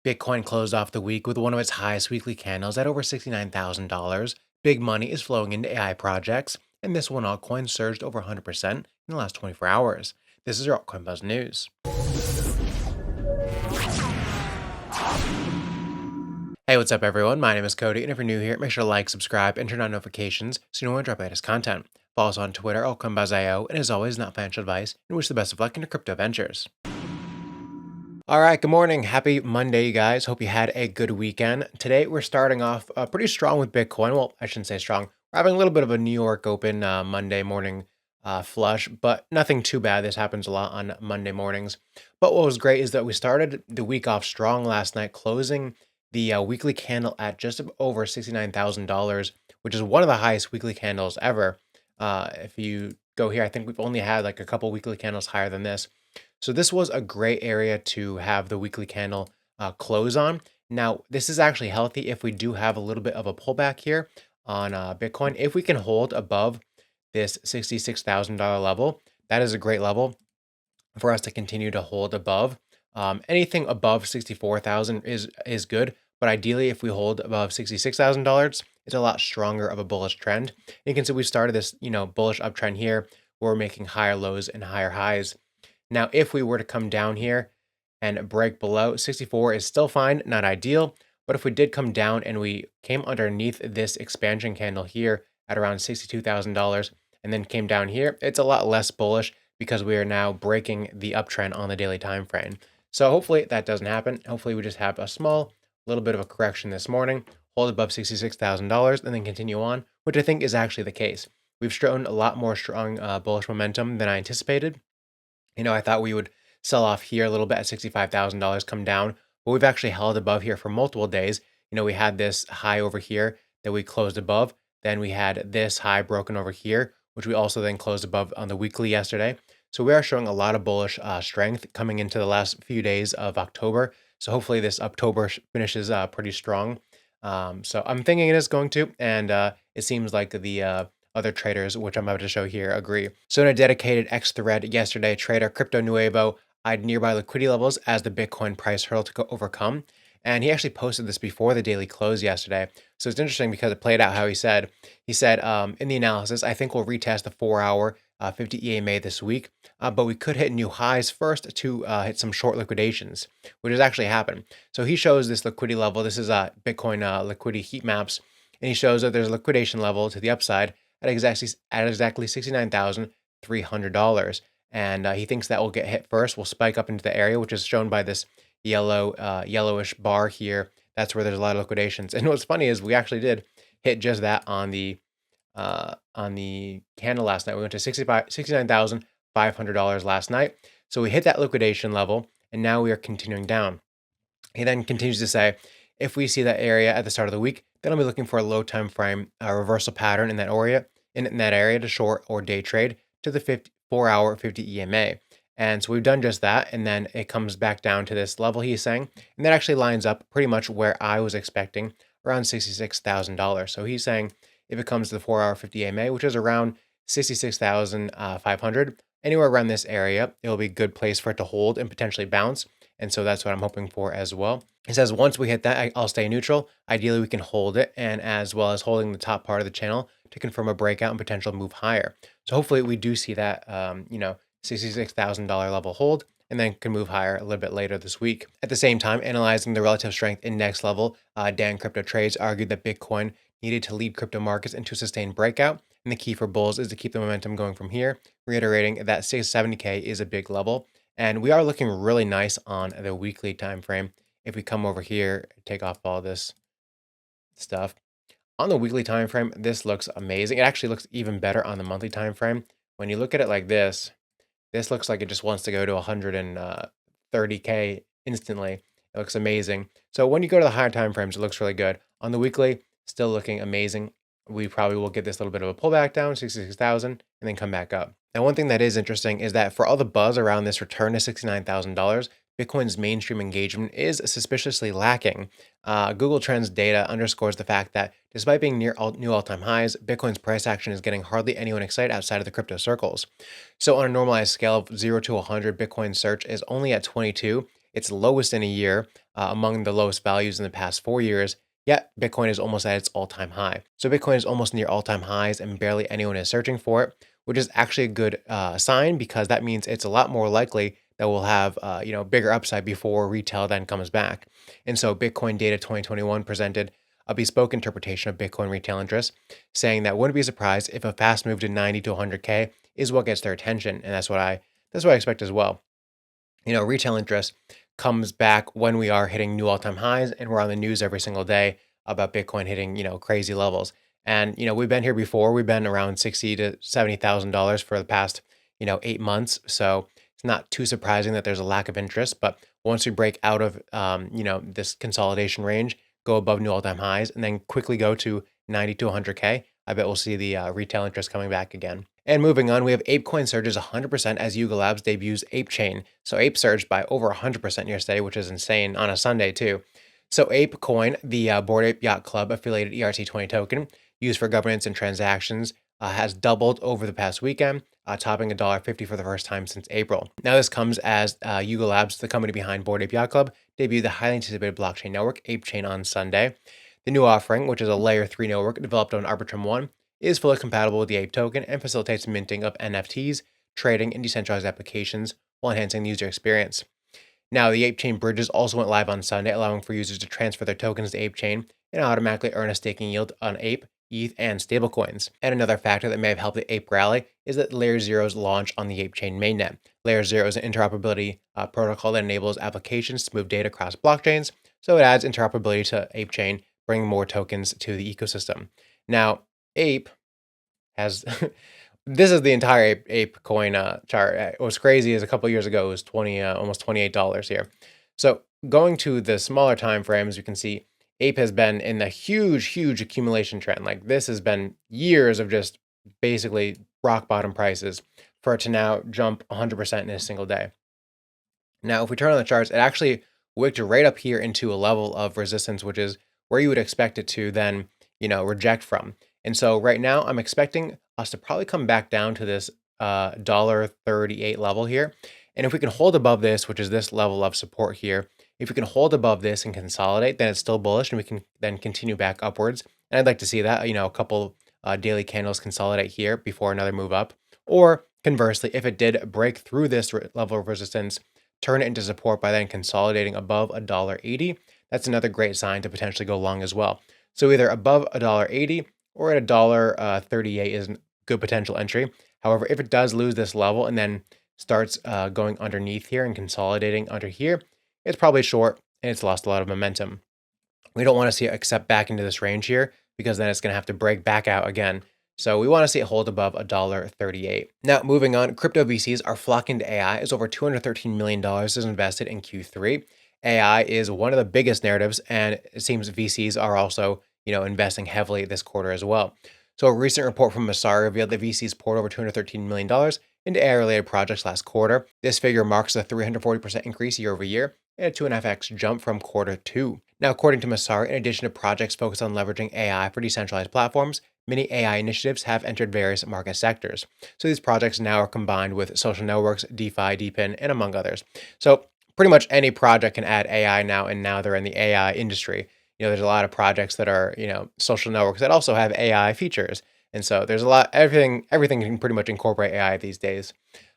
Bitcoin closed off the week with one of its highest weekly candles at over $69,000. Big money is flowing into AI projects, and this one altcoin surged over 100% in the last 24 hours. This is your Altcoin Buzz News. Hey, what's up, everyone? My name is Cody, and if you're new here, make sure to like, subscribe, and turn on notifications so you know when I drop latest content. Follow us on Twitter, Altcoin Buzz IO, and as always, not financial advice, and wish the best of luck in your crypto ventures. All right, good morning. Happy Monday, you guys. Hope you had a good weekend. Today, we're starting off pretty strong with Bitcoin. Well, I shouldn't say strong. We're having a little bit of a New York Open Monday morning flush, but nothing too bad. This happens a lot on Monday mornings. But what was great is that we started the week off strong last night, closing the weekly candle at just over $69,000, which is one of the highest weekly candles ever. If you go here, I think we've only had like a couple weekly candles higher than this. So this was a great area to have the weekly candle close on. Now, this is actually healthy if we do have a little bit of a pullback here on Bitcoin. If we can hold above this $66,000 level, that is a great level for us to continue to hold above. Anything above 64,000 is good, but ideally, if we hold above $66,000, it's a lot stronger of a bullish trend. And you can see we started this, bullish uptrend here, where we're making higher lows and higher highs. Now, if we were to come down here and break below 64 is still fine, not ideal. But if we did come down and we came underneath this expansion candle here at around $62,000 and then came down here, it's a lot less bullish because we are now breaking the uptrend on the daily time frame. So hopefully that doesn't happen. Hopefully we just have a small little bit of a correction this morning, hold above $66,000 and then continue on, which I think is actually the case. We've shown a lot more strong bullish momentum than I anticipated. I thought we would sell off here a little bit at $65,000, come down, but we've actually held above here for multiple days. We had this high over here that we closed above. Then we had this high broken over here, which we also then closed above on the weekly yesterday. So we are showing a lot of bullish strength coming into the last few days of October. So hopefully this October finishes pretty strong. So I'm thinking it is going to, and it seems like the other traders, which I'm about to show here, agree. So in a dedicated X thread yesterday, trader Crypto Nuevo eyed nearby liquidity levels as the Bitcoin price hurdle to go overcome. And he actually posted this before the daily close yesterday. So it's interesting because it played out how he said. He said, in the analysis, I think we'll retest the 4-hour 50 EMA this week, but we could hit new highs first to hit some short liquidations, which has actually happened. So he shows this liquidity level. This is Bitcoin liquidity heat maps. And he shows that there's a liquidation level to the upside at exactly $69,300. And he thinks that will get hit first. We'll spike up into the area, which is shown by this yellowish bar here. That's where there's a lot of liquidations. And what's funny is we actually did hit just that on the candle last night. We went to $69,500 last night. So we hit that liquidation level, and now we are continuing down. He then continues to say, if we see that area at the start of the week, then I'll be looking for a low time frame reversal pattern in that area to short or day trade to the 4-hour 50 EMA. And so we've done just that, and then it comes back down to this level he's saying, and that actually lines up pretty much where I was expecting, around $66,000. So he's saying if it comes to the 4-hour 50 EMA, which is around 66,500, anywhere around this area, it'll be a good place for it to hold and potentially bounce. And so that's what I'm hoping for as well. He says, once we hit that, I'll stay neutral. Ideally, we can hold it, and as well as holding the top part of the channel to confirm a breakout and potential move higher. So hopefully we do see that, $66,000 level hold, and then can move higher a little bit later this week. At the same time, analyzing the relative strength index level, Dan Crypto Trades argued that Bitcoin needed to lead crypto markets into a sustained breakout, and the key for bulls is to keep the momentum going from here, reiterating that 670K is a big level. And we are looking really nice on the weekly time frame. If we come over here, take off all this stuff. On the weekly time frame, this looks amazing. It actually looks even better on the monthly time frame. When you look at it like this looks like it just wants to go to 130K instantly. It looks amazing. So when you go to the higher time frames, it looks really good. On the weekly, still looking amazing. We probably will get this little bit of a pullback down, 66,000, and then come back up. Now, one thing that is interesting is that for all the buzz around this return to $69,000, Bitcoin's mainstream engagement is suspiciously lacking. Google Trends data underscores the fact that despite being near new all-time highs, Bitcoin's price action is getting hardly anyone excited outside of the crypto circles. So on a normalized scale of 0 to 100, Bitcoin search is only at 22. its lowest in a year, among the lowest values in the past 4 years. Yet Bitcoin is almost at its all-time high. So Bitcoin is almost near all-time highs, and barely anyone is searching for it, which is actually a good sign, because that means it's a lot more likely that we'll have bigger upside before retail then comes back. And so Bitcoin Data 2021 presented a bespoke interpretation of Bitcoin retail interest, saying that wouldn't be surprised if a fast move to 90 to 100K is what gets their attention, and that's what I expect as well. Retail interest comes back when we are hitting new all-time highs, and we're on the news every single day about Bitcoin hitting, crazy levels. And, we've been here before. We've been around 60 to $70,000 for the past, 8 months. So it's not too surprising that there's a lack of interest. But once we break out of, this consolidation range, go above new all-time highs, and then quickly go to 90 to 100K, I bet we'll see the retail interest coming back again. And moving on, we have apecoin surges 100% as Yuga Labs debuts ApeChain. So Ape surged by over 100% yesterday, which is insane on a Sunday too. So ApeCoin, the Bored Ape Yacht Club affiliated ERC20 token used for governance and transactions, has doubled over the past weekend, topping $1.50 for the first time since April. Now this comes as Yuga Labs, the company behind Bored Ape Yacht Club, debuted the highly anticipated blockchain network ApeChain on Sunday. The new offering, which is a layer 3 network developed on Arbitrum 1, is fully compatible with the Ape token and facilitates minting of NFTs, trading, and decentralized applications while enhancing the user experience. Now, the ApeChain bridges also went live on Sunday, allowing for users to transfer their tokens to ApeChain and automatically earn a staking yield on Ape, ETH, and stablecoins. And another factor that may have helped the Ape rally is that Layer 0's launch on the ApeChain mainnet. Layer 0 is an interoperability protocol that enables applications to move data across blockchains, so it adds interoperability to ApeChain, bringing more tokens to the ecosystem. Now, Ape has this is the entire Ape coin chart. What's crazy is a couple years ago it was almost $28 here. So going to the smaller time frames, you can see Ape has been in the huge accumulation trend. Like, this has been years of just basically rock bottom prices for it to now jump 100% in a single day. Now, if we turn on the charts, it actually wicked right up here into a level of resistance, which is where you would expect it to then, reject from. And so right now I'm expecting us to probably come back down to this $1.38 level here. And if we can hold above this, which is this level of support here, if we can hold above this and consolidate, then it's still bullish and we can then continue back upwards. And I'd like to see that, a couple daily candles consolidate here before another move up. Or conversely, if it did break through this level of resistance, turn it into support by then consolidating above $1.80, that's another great sign to potentially go long as well. So either above $1.80 or at $1.38 is a good potential entry. However, if it does lose this level and then starts going underneath here and consolidating under here, it's probably short and it's lost a lot of momentum. We don't want to see it accept back into this range here, because then it's going to have to break back out again. So we want to see it hold above $1.38. Now, moving on, crypto VCs are flocking to AI as over $213 million is invested in Q3. AI is one of the biggest narratives, and it seems VCs are also, investing heavily this quarter as well. So a recent report from Messari revealed that VCs poured over $213 million into AI-related projects last quarter. This figure marks a 340% increase year over year and a 2.5x jump from quarter two. Now, according to Messari, in addition to projects focused on leveraging AI for decentralized platforms, many AI initiatives have entered various market sectors. So these projects now are combined with social networks, DeFi, DePIN, and among others. So pretty much any project can add AI now, and now they're in the AI industry. There's a lot of projects that are, social networks that also have AI features. And so there's a lot, everything can pretty much incorporate AI these days.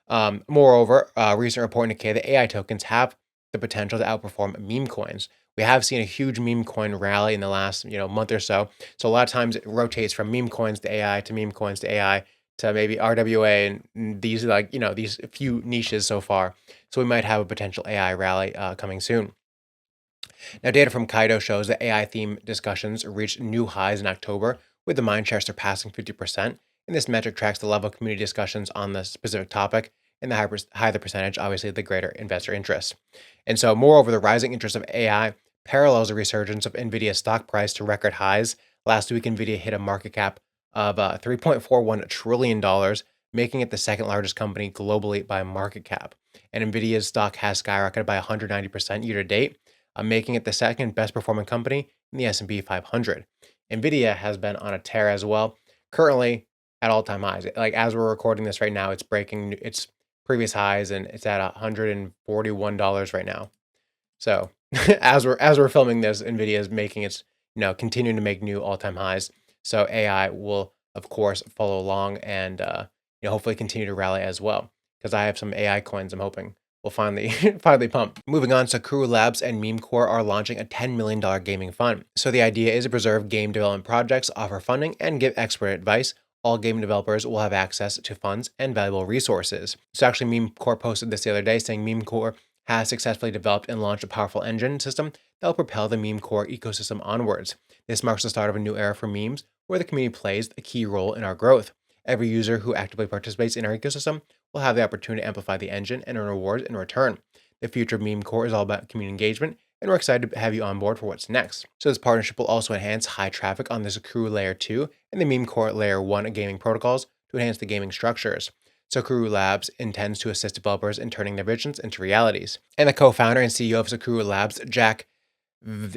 Moreover, a recent report indicated that AI tokens have the potential to outperform meme coins. We have seen a huge meme coin rally in the last, month or so. So a lot of times it rotates from meme coins to AI to meme coins to AI to maybe RWA and these these few niches so far. So we might have a potential AI rally coming soon. Now, data from Kaido shows that AI theme discussions reached new highs in October, with the mindshare surpassing 50%. And this metric tracks the level of community discussions on the specific topic, and the higher the percentage, obviously, the greater investor interest. And so, moreover, the rising interest of AI parallels the resurgence of NVIDIA's stock price to record highs. Last week, NVIDIA hit a market cap of $3.41 trillion, making it the second largest company globally by market cap. And NVIDIA's stock has skyrocketed by 190% year to date, making it the second best performing company in the S&P 500. NVIDIA has been on a tear as well, currently at all-time highs. Like, as we're recording this right now, it's breaking its previous highs, and it's at $141 right now. So as we're filming this, Nvidia is making its, continuing to make new all-time highs. So AI will of course follow along and hopefully continue to rally as well. Because I have some AI coins I'm hoping will finally finally pump. Moving on, Saakuru Labs and Memecore are launching a $10 million gaming fund. So the idea is to preserve game development projects, offer funding, and give expert advice. All game developers will have access to funds and valuable resources. So actually, Memecore posted this the other day saying Memecore has successfully developed and launched a powerful engine system that will propel the Memecore ecosystem onwards. This marks the start of a new era for memes, where the community plays a key role in our growth. Every user who actively participates in our ecosystem will have the opportunity to amplify the engine and earn rewards in return. The future of Memecore is all about community engagement, and we're excited to have you on board for what's next. So this partnership will also enhance high traffic on the Saakuru Layer 2 and the Memecore Layer 1 gaming protocols to enhance the gaming structures. Saakuru Labs intends to assist developers in turning their visions into realities. And the co-founder and CEO of Saakuru Labs, Jack,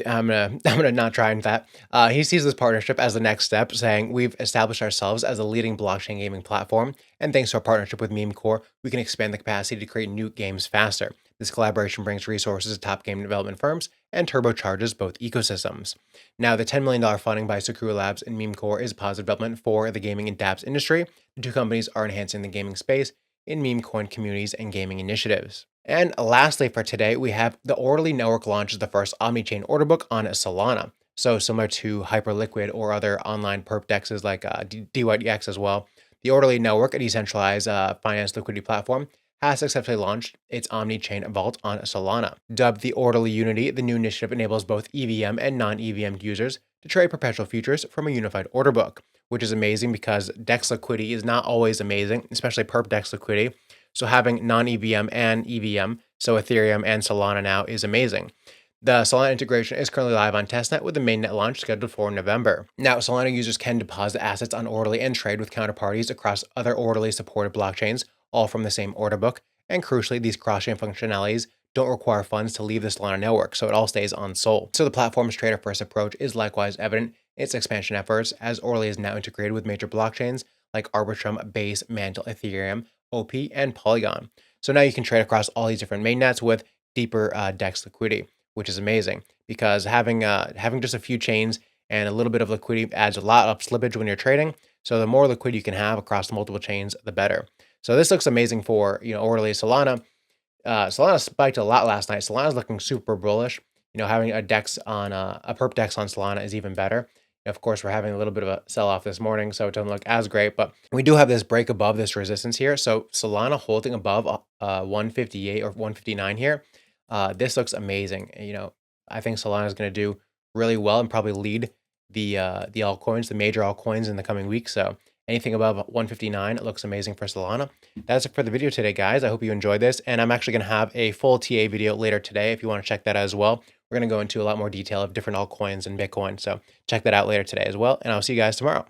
I'm gonna not try that. He sees this partnership as the next step, saying we've established ourselves as a leading blockchain gaming platform, and thanks to our partnership with Memecore, we can expand the capacity to create new games faster. This collaboration brings resources to top game development firms and turbocharges both ecosystems. Now, the $10 million funding by Saakuru Labs and Memecore is a positive development for the gaming and dApps industry. The two companies are enhancing the gaming space in meme coin communities and gaming initiatives. And lastly for today, we have the Orderly Network launches the first omni-chain order book on Solana. So similar to Hyperliquid or other online perp dexes like DYDX as well, the Orderly Network, a decentralized finance liquidity platform, has successfully launched its omni-chain vault on Solana. Dubbed the Orderly Unity, the new initiative enables both EVM and non-EVM users to trade perpetual futures from a unified order book, which is amazing because DEX liquidity is not always amazing, especially perp DEX liquidity. So having non-EVM and EVM, so Ethereum and Solana now, is amazing. The Solana integration is currently live on testnet with the mainnet launch scheduled for November. Now, Solana users can deposit assets on Orderly and trade with counterparties across other Orderly supported blockchains, all from the same order book. And crucially, these cross-chain functionalities don't require funds to leave the Solana network, so it all stays on Sol. So the platform's trader-first approach is likewise evident in its expansion efforts, as Orderly is now integrated with major blockchains like Arbitrum, Base, Mantle, Ethereum, OP, and Polygon. So now you can trade across all these different mainnets with deeper DEX liquidity, which is amazing because having just a few chains and a little bit of liquidity adds a lot of slippage when you're trading. So the more liquidity you can have across multiple chains, the better. So this looks amazing for Orderly. Solana. Solana spiked a lot last night. Solana's looking super bullish. Having a DEX on a perp DEX on Solana is even better. Of course, we're having a little bit of a sell-off this morning, so it doesn't look as great, but we do have this break above this resistance here. So Solana holding above 158 or 159 here. This looks amazing. I think Solana is going to do really well and probably lead the altcoins, the major altcoins in the coming weeks. So anything above 159, it looks amazing for Solana. That's it for the video today, guys. I hope you enjoyed this, and I'm actually going to have a full TA video later today if you want to check that out as well. We're going to go into a lot more detail of different altcoins and Bitcoin. So check that out later today as well. And I'll see you guys tomorrow.